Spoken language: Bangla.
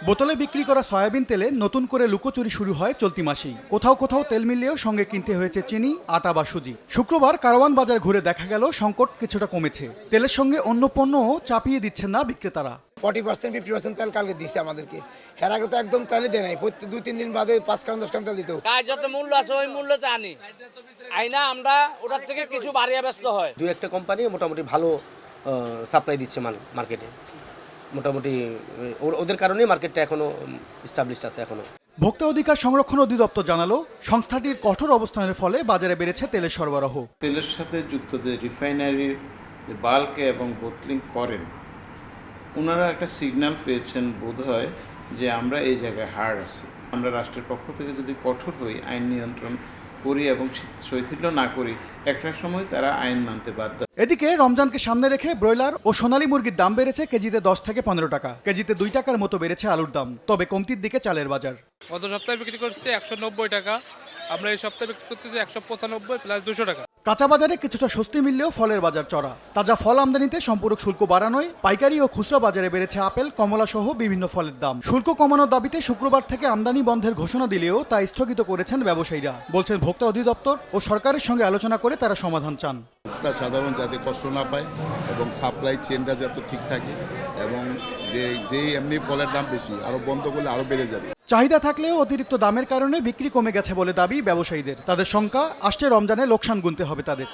বোতলে বিক্রি করা সয়াবিন তেলে নতুন করে লুকোচুরি শুরু হয় চলতি মাসেই। কোথাও কোথাও তেল মিললেও সঙ্গে কিনতে হয়েছে চিনি, আটা বা সুজি। শুক্রবার কারওয়ান বাজার ঘুরে দেখা গেল সংকট কিছুটা কমেছে। তেলের সঙ্গে অন্য পণ্যও চাপিয়ে দিচ্ছেন না বিক্রেতারা। 40% 50% তেল কালকে দিচ্ছে আমাদেরকে। এর আগে তো একদম তেলই দেয় নাই, প্রত্যেক 2-3 দিন বাদে 5 কারণ 10 কারণ তেল দিত। গায়ে যত মূল্য আছে ওই মূল্যতে আনি আইনা আমরা ওটার থেকে কিছু বাড়িয়ে ব্যস্ত হয়। দুই একটা কোম্পানি মোটামুটি ভালো সাপ্লাই দিচ্ছে মার্কেটে, মোটামুটি ওদের কারণেই মার্কেটটা এখনো এস্টাবলিশড আছে। এখনো ভোক্তা অধিকার সংরক্ষণ অধিদপ্তর জানালো, সংস্থাটির কঠোর অবস্থানের ফলে বাজারে বেড়েছে তেলের সরবরাহ। তেলের সাথে যুক্ত যে রিফাইনারির যে বাল্কে এবং বোটলিং করেন, ওনারা একটা সিগন্যাল পেয়েছেন বোধহয় যে আমরা এই জায়গায় হার্ড আছি। আমরা রাষ্ট্রের পক্ষ থেকে যদি কঠোর হই, আইন নিয়ন্ত্রণ করি এবং শৈথিল্য না করি, একটা সময় তারা আইন মানতে বাধ্য। এদিকে রমজানকে সামনে রেখে ব্রয়লার ও সোনালী মুরগির দাম বেড়েছে কেজিতে 10 থেকে 15 টাকা। কেজিতে 2 টাকার মতো বেড়েছে আলুর দাম। তবে কমতির দিকে চালের বাজার। গত সপ্তাহে বিক্রি করছি 190 টাকা, আমরা এই সপ্তাহে বিক্রি করতেছি 195 প্লাস 200 টাকা। কাঁচা বাজারে কিছুটা স্বস্তি মিললেও ফলের বাজার চড়া। তাজা ফল আমদানিতে সম্পূরক শুল্ক বাড়ানোয় পাইকারি ও খুচরা বাজারে বেড়েছে আপেল, কমলা সহ বিভিন্ন ফলের দাম। শুল্ক কমানোর দাবিতে শুক্রবার থেকে আমদানি বন্ধের ঘোষণা দিলেও তা স্থগিত করেছেন ব্যবসায়ীরা। বলছেন ভোক্তা অধিদপ্তর ও সরকারের সঙ্গে আলোচনা করে তারা সমাধান চান। সাধারণ যাতে কষ্ট না পায় এবং সাপ্লাই চেনটা যাতে ঠিক থাকে, এবং যে এমনি ফলের দাম বেশি, আরো বন্ধ করলে আরো বেড়ে যাবে। চাহিদা থাকলেও অতিরিক্ত দামের কারণে বিক্রি কমে গেছে বলে দাবি ব্যবসায়ীদের। তাদের শঙ্কা, আসছে রমজানে লোকসান গুনতে হবে তাদের।